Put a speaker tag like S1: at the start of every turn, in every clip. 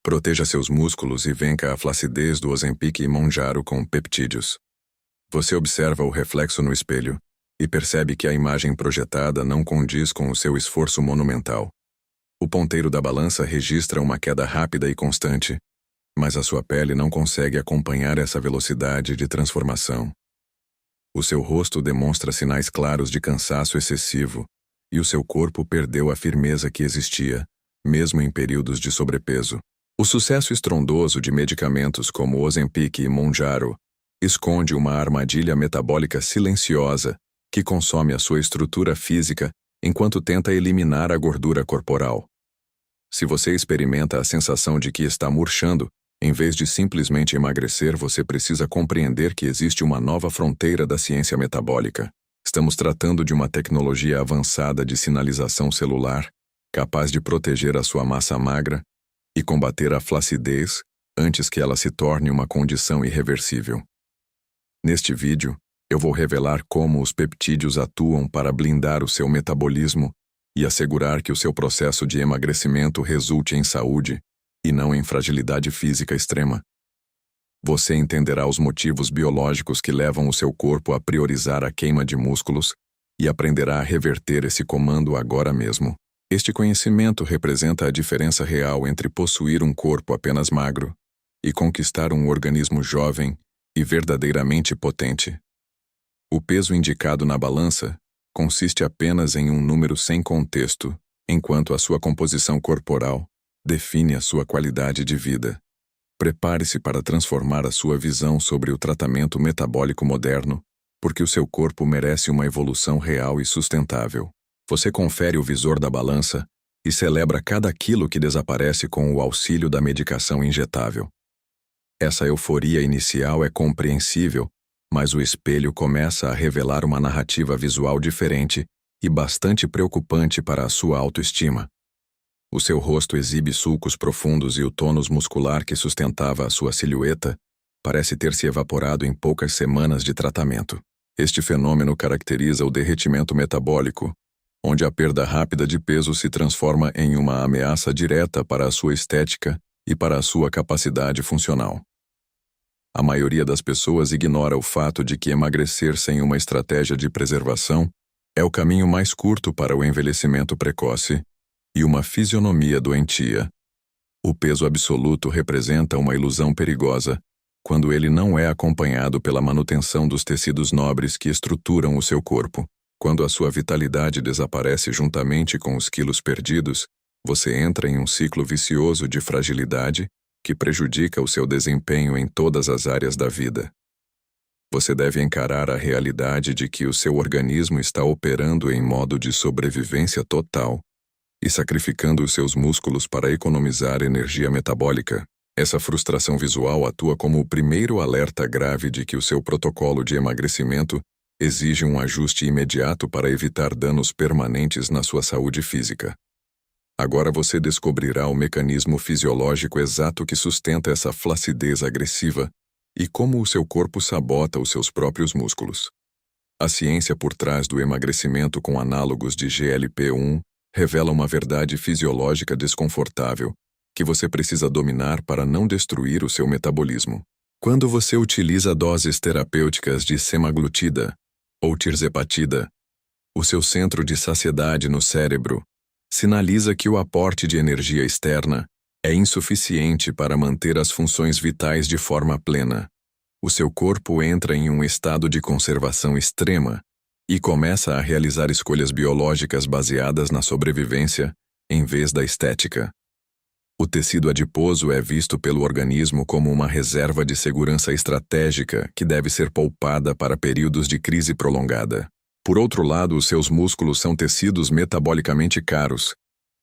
S1: Proteja seus músculos e vença a flacidez do Ozempic e Mounjaro com peptídeos. Você observa o reflexo no espelho e percebe que a imagem projetada não condiz com o seu esforço monumental. O ponteiro da balança registra uma queda rápida e constante, mas a sua pele não consegue acompanhar essa velocidade de transformação. O seu rosto demonstra sinais claros de cansaço excessivo e o seu corpo perdeu a firmeza que existia, mesmo em períodos de sobrepeso. O sucesso estrondoso de medicamentos como Ozempic e Mounjaro esconde uma armadilha metabólica silenciosa que consome a sua estrutura física enquanto tenta eliminar a gordura corporal. Se você experimenta a sensação de que está murchando, em vez de simplesmente emagrecer, você precisa compreender que existe uma nova fronteira da ciência metabólica. Estamos tratando de uma tecnologia avançada de sinalização celular, capaz de proteger a sua massa magra e combater a flacidez antes que ela se torne uma condição irreversível. Neste vídeo, eu vou revelar como os peptídeos atuam para blindar o seu metabolismo e assegurar que o seu processo de emagrecimento resulte em saúde e não em fragilidade física extrema. Você entenderá os motivos biológicos que levam o seu corpo a priorizar a queima de músculos e aprenderá a reverter esse comando agora mesmo. Este conhecimento representa a diferença real entre possuir um corpo apenas magro e conquistar um organismo jovem e verdadeiramente potente. O peso indicado na balança consiste apenas em um número sem contexto, enquanto a sua composição corporal define a sua qualidade de vida. Prepare-se para transformar a sua visão sobre o tratamento metabólico moderno, porque o seu corpo merece uma evolução real e sustentável. Você confere o visor da balança e celebra cada quilo que desaparece com o auxílio da medicação injetável. Essa euforia inicial é compreensível, mas o espelho começa a revelar uma narrativa visual diferente e bastante preocupante para a sua autoestima. O seu rosto exibe sulcos profundos e o tônus muscular que sustentava a sua silhueta parece ter se evaporado em poucas semanas de tratamento. Este fenômeno caracteriza o derretimento metabólico, onde a perda rápida de peso se transforma em uma ameaça direta para a sua estética e para a sua capacidade funcional. A maioria das pessoas ignora o fato de que emagrecer sem uma estratégia de preservação é o caminho mais curto para o envelhecimento precoce e uma fisionomia doentia. O peso absoluto representa uma ilusão perigosa quando ele não é acompanhado pela manutenção dos tecidos nobres que estruturam o seu corpo. Quando a sua vitalidade desaparece juntamente com os quilos perdidos, você entra em um ciclo vicioso de fragilidade que prejudica o seu desempenho em todas as áreas da vida. Você deve encarar a realidade de que o seu organismo está operando em modo de sobrevivência total e sacrificando os seus músculos para economizar energia metabólica. Essa frustração visual atua como o primeiro alerta grave de que o seu protocolo de emagrecimento exige um ajuste imediato para evitar danos permanentes na sua saúde física. Agora você descobrirá o mecanismo fisiológico exato que sustenta essa flacidez agressiva e como o seu corpo sabota os seus próprios músculos. A ciência por trás do emagrecimento com análogos de GLP-1 revela uma verdade fisiológica desconfortável que você precisa dominar para não destruir o seu metabolismo. Quando você utiliza doses terapêuticas de semaglutida ou tirzepatida, o seu centro de saciedade no cérebro sinaliza que o aporte de energia externa é insuficiente para manter as funções vitais de forma plena. O seu corpo entra em um estado de conservação extrema e começa a realizar escolhas biológicas baseadas na sobrevivência em vez da estética. O tecido adiposo é visto pelo organismo como uma reserva de segurança estratégica que deve ser poupada para períodos de crise prolongada. Por outro lado, os seus músculos são tecidos metabolicamente caros,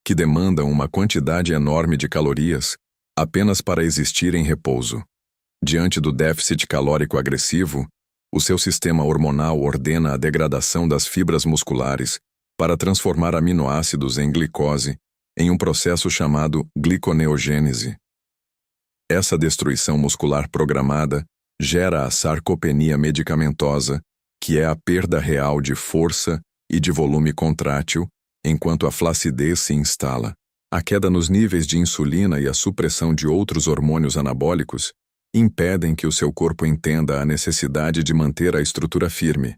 S1: que demandam uma quantidade enorme de calorias apenas para existir em repouso. Diante do déficit calórico agressivo, o seu sistema hormonal ordena a degradação das fibras musculares para transformar aminoácidos em glicose em um processo chamado gliconeogênese. Essa destruição muscular programada gera a sarcopenia medicamentosa, que é a perda real de força e de volume contrátil, enquanto a flacidez se instala. A queda nos níveis de insulina e a supressão de outros hormônios anabólicos impedem que o seu corpo entenda a necessidade de manter a estrutura firme.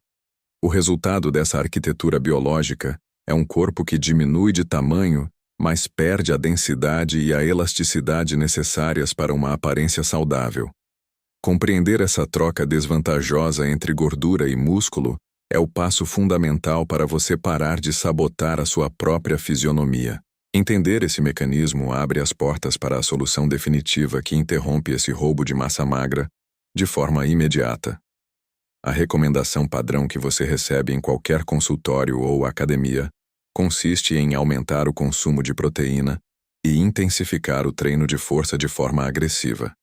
S1: O resultado dessa arquitetura biológica é um corpo que diminui de tamanho, mas perde a densidade e a elasticidade necessárias para uma aparência saudável. Compreender essa troca desvantajosa entre gordura e músculo é o passo fundamental para você parar de sabotar a sua própria fisionomia. Entender esse mecanismo abre as portas para a solução definitiva que interrompe esse roubo de massa magra de forma imediata. A recomendação padrão que você recebe em qualquer consultório ou academia consiste em aumentar o consumo de proteína e intensificar o treino de força de forma agressiva.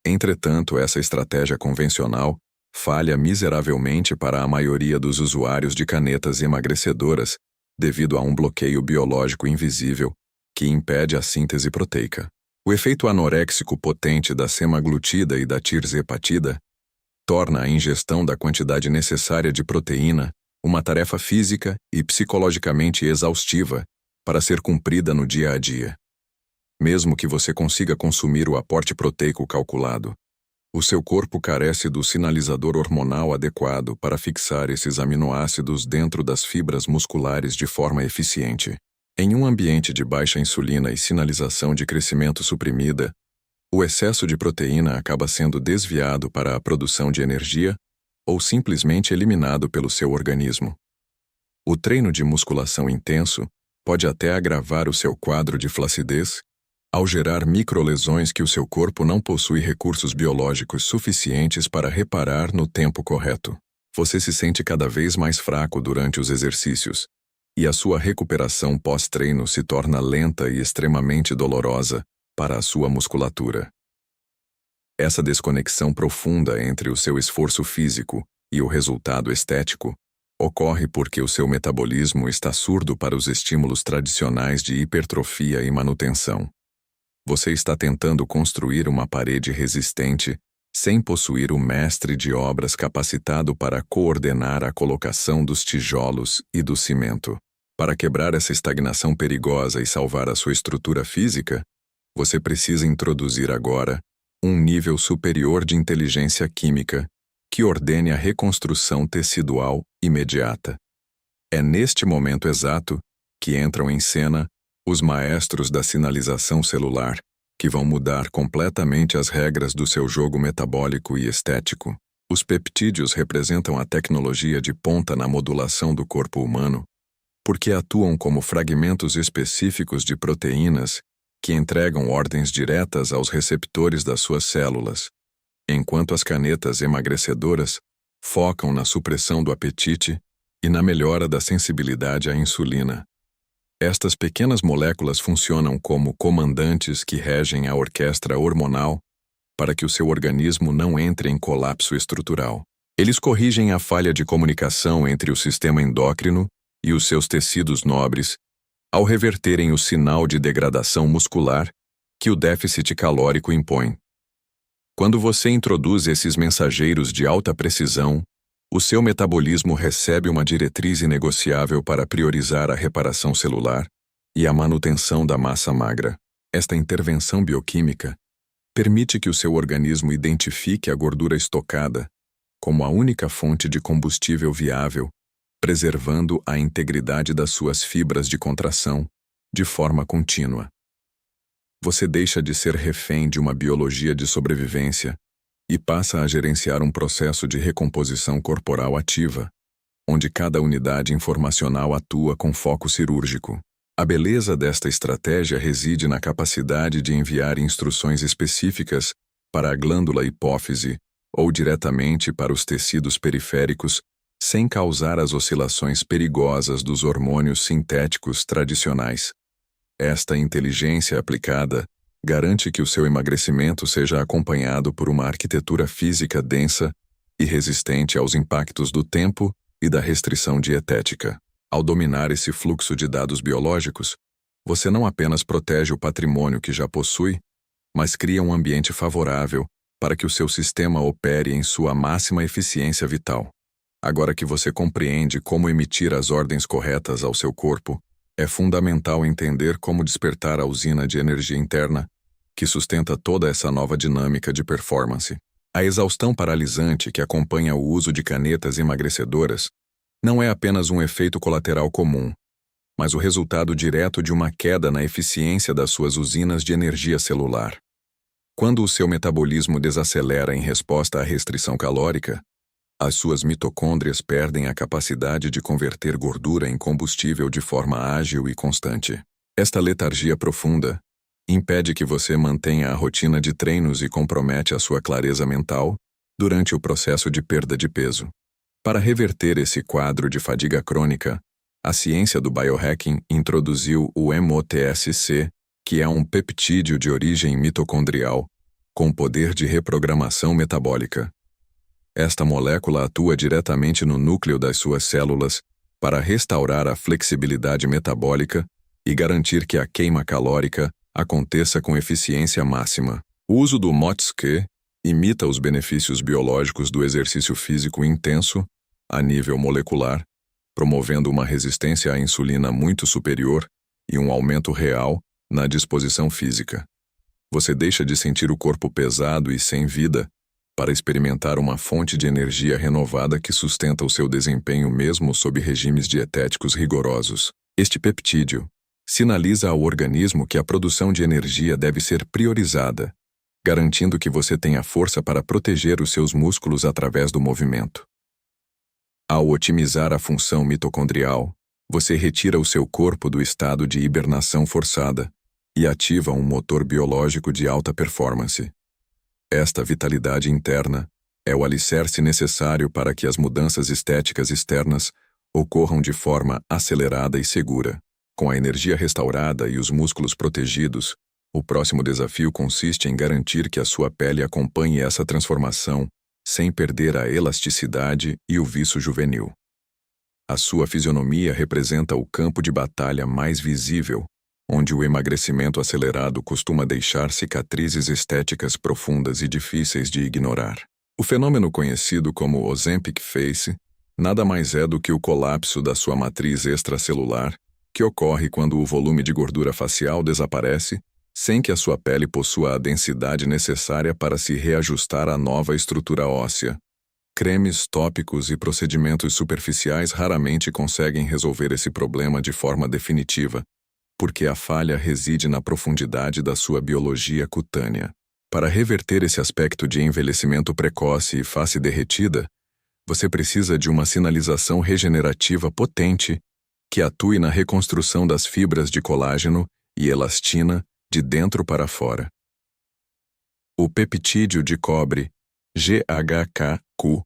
S1: Entretanto, essa estratégia convencional falha miseravelmente para a maioria dos usuários de canetas emagrecedoras devido a um bloqueio biológico invisível que impede a síntese proteica. O efeito anoréxico potente da semaglutida e da tirzepatida torna a ingestão da quantidade necessária de proteína uma tarefa física e psicologicamente exaustiva para ser cumprida no dia a dia. Mesmo que você consiga consumir o aporte proteico calculado, o seu corpo carece do sinalizador hormonal adequado para fixar esses aminoácidos dentro das fibras musculares de forma eficiente. Em um ambiente de baixa insulina e sinalização de crescimento suprimida, o excesso de proteína acaba sendo desviado para a produção de energia ou simplesmente eliminado pelo seu organismo. O treino de musculação intenso pode até agravar o seu quadro de flacidez, ao gerar microlesões que o seu corpo não possui recursos biológicos suficientes para reparar no tempo correto. Você se sente cada vez mais fraco durante os exercícios, e a sua recuperação pós-treino se torna lenta e extremamente dolorosa para a sua musculatura. Essa desconexão profunda entre o seu esforço físico e o resultado estético ocorre porque o seu metabolismo está surdo para os estímulos tradicionais de hipertrofia e manutenção. Você está tentando construir uma parede resistente sem possuir o mestre de obras capacitado para coordenar a colocação dos tijolos e do cimento. Para quebrar essa estagnação perigosa e salvar a sua estrutura física, você precisa introduzir agora um nível superior de inteligência química que ordene a reconstrução tecidual imediata. É neste momento exato que entram em cena os maestros da sinalização celular, que vão mudar completamente as regras do seu jogo metabólico e estético. Os peptídeos representam a tecnologia de ponta na modulação do corpo humano, porque atuam como fragmentos específicos de proteínas que entregam ordens diretas aos receptores das suas células, enquanto as canetas emagrecedoras focam na supressão do apetite e na melhora da sensibilidade à insulina. Estas pequenas moléculas funcionam como comandantes que regem a orquestra hormonal para que o seu organismo não entre em colapso estrutural. Eles corrigem a falha de comunicação entre o sistema endócrino e os seus tecidos nobres ao reverterem o sinal de degradação muscular que o déficit calórico impõe. Quando você introduz esses mensageiros de alta precisão, o seu metabolismo recebe uma diretriz inegociável para priorizar a reparação celular e a manutenção da massa magra. Esta intervenção bioquímica permite que o seu organismo identifique a gordura estocada como a única fonte de combustível viável, preservando a integridade das suas fibras de contração de forma contínua. Você deixa de ser refém de uma biologia de sobrevivência e passa a gerenciar um processo de recomposição corporal ativa, onde cada unidade informacional atua com foco cirúrgico. A beleza desta estratégia reside na capacidade de enviar instruções específicas para a glândula hipófise ou diretamente para os tecidos periféricos, sem causar as oscilações perigosas dos hormônios sintéticos tradicionais. Esta inteligência aplicada garante que o seu emagrecimento seja acompanhado por uma arquitetura física densa e resistente aos impactos do tempo e da restrição dietética. Ao dominar esse fluxo de dados biológicos, você não apenas protege o patrimônio que já possui, mas cria um ambiente favorável para que o seu sistema opere em sua máxima eficiência vital. Agora que você compreende como emitir as ordens corretas ao seu corpo, É fundamental entender como despertar a usina de energia interna que sustenta toda essa nova dinâmica de performance. A exaustão paralisante que acompanha o uso de canetas emagrecedoras não é apenas um efeito colateral comum, mas o resultado direto de uma queda na eficiência das suas usinas de energia celular. Quando o seu metabolismo desacelera em resposta à restrição calórica, as suas mitocôndrias perdem a capacidade de converter gordura em combustível de forma ágil e constante. Esta letargia profunda impede que você mantenha a rotina de treinos e compromete a sua clareza mental durante o processo de perda de peso. Para reverter esse quadro de fadiga crônica, a ciência do biohacking introduziu o MOTSC, que é um peptídeo de origem mitocondrial, com poder de reprogramação metabólica. Esta molécula atua diretamente no núcleo das suas células para restaurar a flexibilidade metabólica e garantir que a queima calórica aconteça com eficiência máxima. O uso do MOTSC imita os benefícios biológicos do exercício físico intenso a nível molecular, promovendo uma resistência à insulina muito superior e um aumento real na disposição física. Você deixa de sentir o corpo pesado e sem vida para experimentar uma fonte de energia renovada que sustenta o seu desempenho mesmo sob regimes dietéticos rigorosos. Este peptídeo sinaliza ao organismo que a produção de energia deve ser priorizada, garantindo que você tenha força para proteger os seus músculos através do movimento. Ao otimizar a função mitocondrial, você retira o seu corpo do estado de hibernação forçada e ativa um motor biológico de alta performance. Esta vitalidade interna é o alicerce necessário para que as mudanças estéticas externas ocorram de forma acelerada e segura. Com a energia restaurada e os músculos protegidos, o próximo desafio consiste em garantir que a sua pele acompanhe essa transformação sem perder a elasticidade e o viço juvenil. A sua fisionomia representa o campo de batalha mais visível, onde o emagrecimento acelerado costuma deixar cicatrizes estéticas profundas e difíceis de ignorar. O fenômeno conhecido como Ozempic Face nada mais é do que o colapso da sua matriz extracelular, que ocorre quando o volume de gordura facial desaparece, sem que a sua pele possua a densidade necessária para se reajustar à nova estrutura óssea. Cremes, tópicos e procedimentos superficiais raramente conseguem resolver esse problema de forma definitiva, porque a falha reside na profundidade da sua biologia cutânea. Para reverter esse aspecto de envelhecimento precoce e face derretida, você precisa de uma sinalização regenerativa potente que atue na reconstrução das fibras de colágeno e elastina de dentro para fora. O peptídeo de cobre, GHKQ,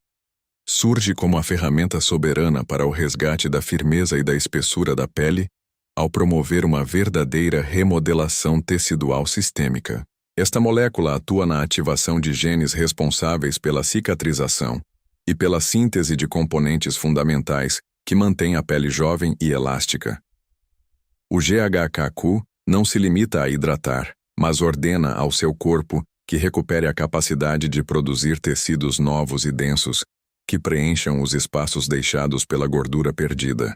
S1: surge como a ferramenta soberana para o resgate da firmeza e da espessura da pele, ao promover uma verdadeira remodelação tecidual sistêmica. Esta molécula atua na ativação de genes responsáveis pela cicatrização e pela síntese de componentes fundamentais que mantêm a pele jovem e elástica. O GHKQ não se limita a hidratar, mas ordena ao seu corpo que recupere a capacidade de produzir tecidos novos e densos que preencham os espaços deixados pela gordura perdida.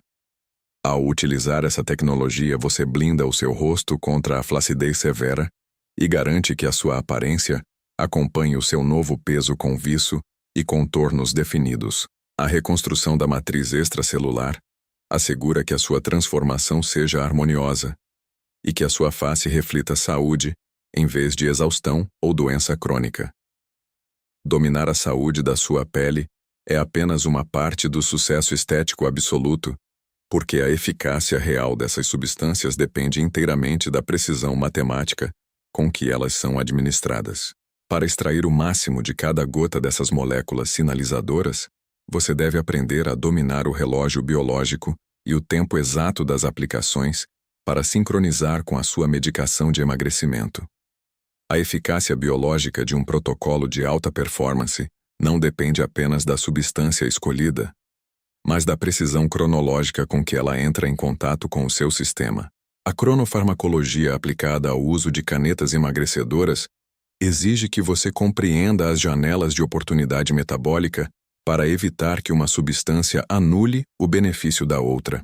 S1: Ao utilizar essa tecnologia, você blinda o seu rosto contra a flacidez severa e garante que a sua aparência acompanhe o seu novo peso com viço e contornos definidos. A reconstrução da matriz extracelular assegura que a sua transformação seja harmoniosa e que a sua face reflita saúde em vez de exaustão ou doença crônica. Dominar a saúde da sua pele é apenas uma parte do sucesso estético absoluto, porque a eficácia real dessas substâncias depende inteiramente da precisão matemática com que elas são administradas. Para extrair o máximo de cada gota dessas moléculas sinalizadoras, você deve aprender a dominar o relógio biológico e o tempo exato das aplicações para sincronizar com a sua medicação de emagrecimento. A eficácia biológica de um protocolo de alta performance não depende apenas da substância escolhida, mas da precisão cronológica com que ela entra em contato com o seu sistema. A cronofarmacologia aplicada ao uso de canetas emagrecedoras exige que você compreenda as janelas de oportunidade metabólica para evitar que uma substância anule o benefício da outra.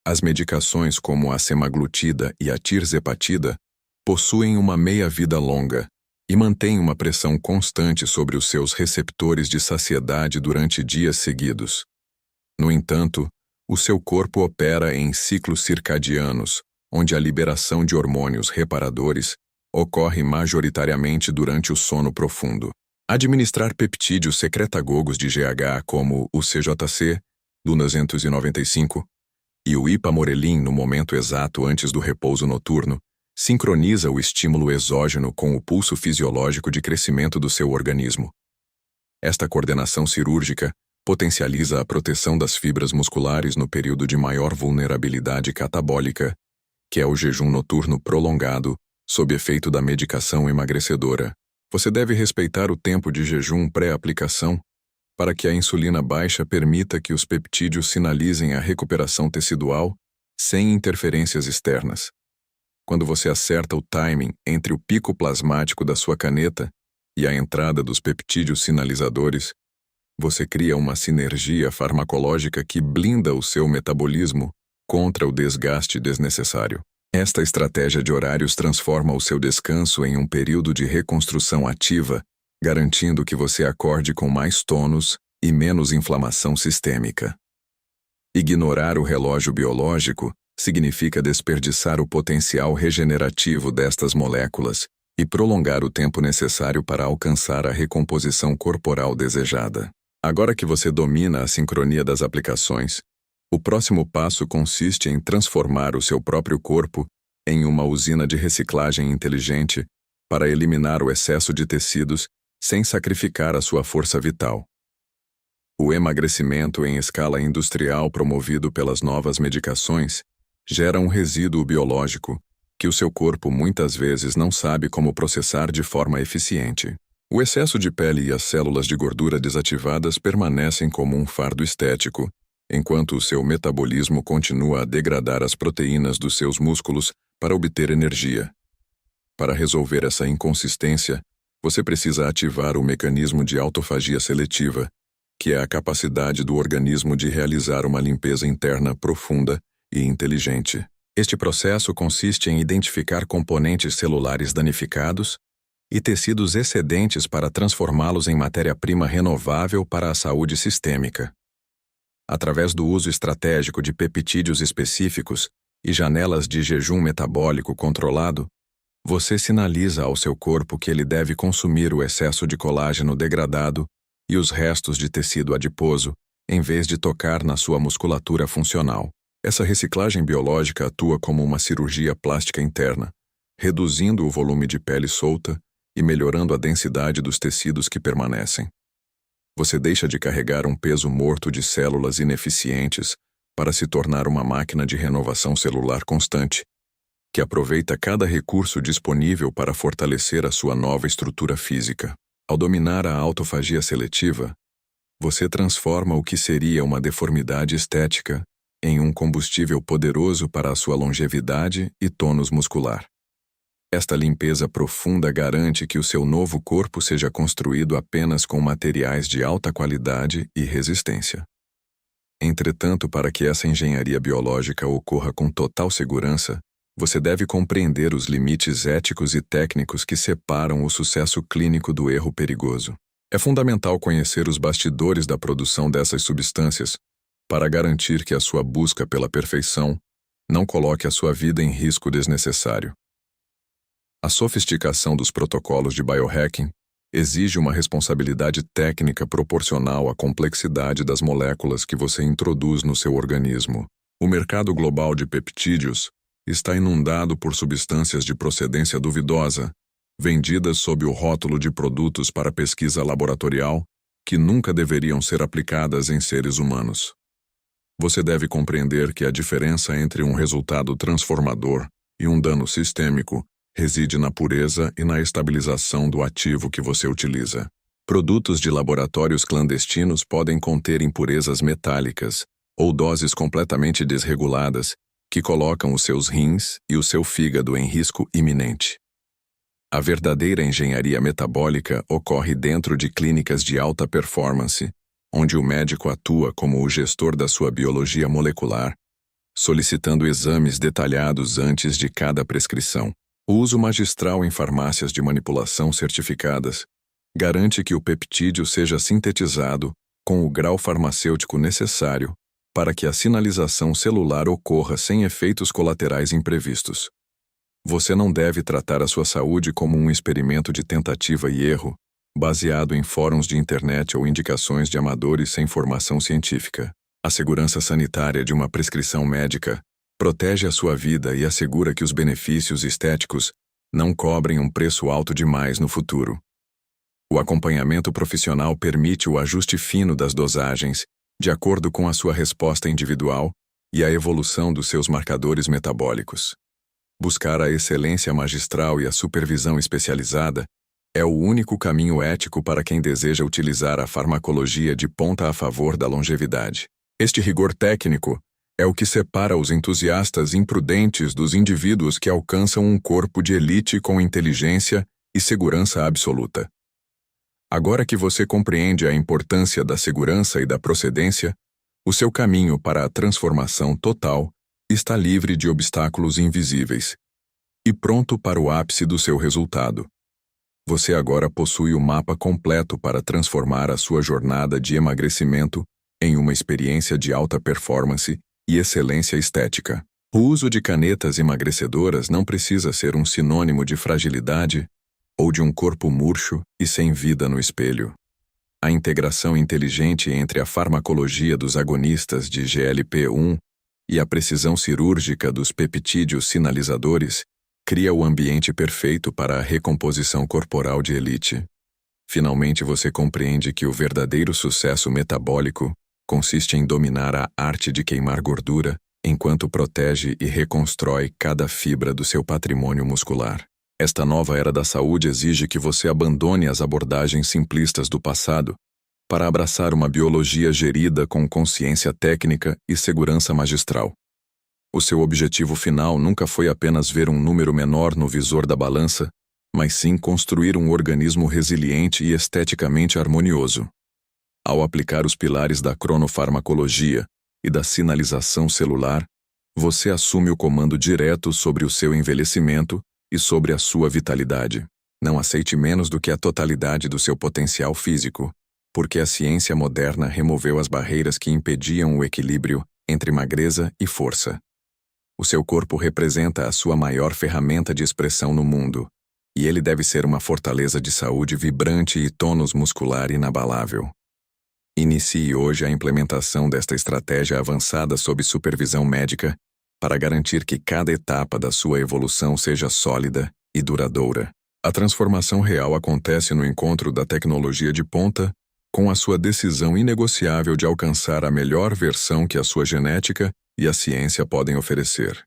S1: As medicações como a semaglutida e a tirzepatida possuem uma meia-vida longa e mantêm uma pressão constante sobre os seus receptores de saciedade durante dias seguidos. No entanto, o seu corpo opera em ciclos circadianos, onde a liberação de hormônios reparadores ocorre majoritariamente durante o sono profundo. Administrar peptídeos secretagogos de GH como o CJC, do 295, e o ipamorelin no momento exato antes do repouso noturno, sincroniza o estímulo exógeno com o pulso fisiológico de crescimento do seu organismo. Esta coordenação cirúrgica potencializa a proteção das fibras musculares no período de maior vulnerabilidade catabólica, que é o jejum noturno prolongado, sob efeito da medicação emagrecedora. Você deve respeitar o tempo de jejum pré-aplicação para que a insulina baixa permita que os peptídeos sinalizem a recuperação tecidual sem interferências externas. Quando você acerta o timing entre o pico plasmático da sua caneta e a entrada dos peptídeos sinalizadores, você cria uma sinergia farmacológica que blinda o seu metabolismo contra o desgaste desnecessário. Esta estratégia de horários transforma o seu descanso em um período de reconstrução ativa, garantindo que você acorde com mais tônus e menos inflamação sistêmica. Ignorar o relógio biológico significa desperdiçar o potencial regenerativo destas moléculas e prolongar o tempo necessário para alcançar a recomposição corporal desejada. Agora que você domina a sincronia das aplicações, o próximo passo consiste em transformar o seu próprio corpo em uma usina de reciclagem inteligente para eliminar o excesso de tecidos sem sacrificar a sua força vital. O emagrecimento em escala industrial promovido pelas novas medicações gera um resíduo biológico que o seu corpo muitas vezes não sabe como processar de forma eficiente. O excesso de pele e as células de gordura desativadas permanecem como um fardo estético, enquanto o seu metabolismo continua a degradar as proteínas dos seus músculos para obter energia. Para resolver essa inconsistência, você precisa ativar o mecanismo de autofagia seletiva, que é a capacidade do organismo de realizar uma limpeza interna profunda e inteligente. Este processo consiste em identificar componentes celulares danificados e tecidos excedentes para transformá-los em matéria-prima renovável para a saúde sistêmica. Através do uso estratégico de peptídeos específicos e janelas de jejum metabólico controlado, você sinaliza ao seu corpo que ele deve consumir o excesso de colágeno degradado e os restos de tecido adiposo, em vez de tocar na sua musculatura funcional. Essa reciclagem biológica atua como uma cirurgia plástica interna, reduzindo o volume de pele solta e melhorando a densidade dos tecidos que permanecem. Você deixa de carregar um peso morto de células ineficientes para se tornar uma máquina de renovação celular constante, que aproveita cada recurso disponível para fortalecer a sua nova estrutura física. Ao dominar a autofagia seletiva, você transforma o que seria uma deformidade estética em um combustível poderoso para a sua longevidade e tônus muscular. Esta limpeza profunda garante que o seu novo corpo seja construído apenas com materiais de alta qualidade e resistência. Entretanto, para que essa engenharia biológica ocorra com total segurança, você deve compreender os limites éticos e técnicos que separam o sucesso clínico do erro perigoso. É fundamental conhecer os bastidores da produção dessas substâncias para garantir que a sua busca pela perfeição não coloque a sua vida em risco desnecessário. A sofisticação dos protocolos de biohacking exige uma responsabilidade técnica proporcional à complexidade das moléculas que você introduz no seu organismo. O mercado global de peptídeos está inundado por substâncias de procedência duvidosa, vendidas sob o rótulo de produtos para pesquisa laboratorial, que nunca deveriam ser aplicadas em seres humanos. Você deve compreender que a diferença entre um resultado transformador e um dano sistêmico reside na pureza e na estabilização do ativo que você utiliza. Produtos de laboratórios clandestinos podem conter impurezas metálicas ou doses completamente desreguladas que colocam os seus rins e o seu fígado em risco iminente. A verdadeira engenharia metabólica ocorre dentro de clínicas de alta performance, onde o médico atua como o gestor da sua biologia molecular, solicitando exames detalhados antes de cada prescrição. O uso magistral em farmácias de manipulação certificadas garante que o peptídeo seja sintetizado com o grau farmacêutico necessário para que a sinalização celular ocorra sem efeitos colaterais imprevistos. Você não deve tratar a sua saúde como um experimento de tentativa e erro, baseado em fóruns de internet ou indicações de amadores sem formação científica. A segurança sanitária de uma prescrição médica protege a sua vida e assegura que os benefícios estéticos não cobrem um preço alto demais no futuro. O acompanhamento profissional permite o ajuste fino das dosagens, de acordo com a sua resposta individual e a evolução dos seus marcadores metabólicos. Buscar a excelência magistral e a supervisão especializada é o único caminho ético para quem deseja utilizar a farmacologia de ponta a favor da longevidade. Este rigor técnico é o que separa os entusiastas imprudentes dos indivíduos que alcançam um corpo de elite com inteligência e segurança absoluta. Agora que você compreende a importância da segurança e da procedência, o seu caminho para a transformação total está livre de obstáculos invisíveis e pronto para o ápice do seu resultado. Você agora possui o mapa completo para transformar a sua jornada de emagrecimento em uma experiência de alta performance e excelência estética. O uso de canetas emagrecedoras não precisa ser um sinônimo de fragilidade ou de um corpo murcho e sem vida no espelho. A integração inteligente entre a farmacologia dos agonistas de GLP-1 e a precisão cirúrgica dos peptídeos sinalizadores cria o ambiente perfeito para a recomposição corporal de elite. Finalmente você compreende que o verdadeiro sucesso metabólico consiste em dominar a arte de queimar gordura enquanto protege e reconstrói cada fibra do seu patrimônio muscular. Esta nova era da saúde exige que você abandone as abordagens simplistas do passado para abraçar uma biologia gerida com consciência técnica e segurança magistral. O seu objetivo final nunca foi apenas ver um número menor no visor da balança, mas sim construir um organismo resiliente e esteticamente harmonioso. Ao aplicar os pilares da cronofarmacologia e da sinalização celular, você assume o comando direto sobre o seu envelhecimento e sobre a sua vitalidade. Não aceite menos do que a totalidade do seu potencial físico, porque a ciência moderna removeu as barreiras que impediam o equilíbrio entre magreza e força. O seu corpo representa a sua maior ferramenta de expressão no mundo, e ele deve ser uma fortaleza de saúde vibrante e tônus muscular inabalável. Inicie hoje a implementação desta estratégia avançada sob supervisão médica para garantir que cada etapa da sua evolução seja sólida e duradoura. A transformação real acontece no encontro da tecnologia de ponta com a sua decisão inegociável de alcançar a melhor versão que a sua genética e a ciência podem oferecer.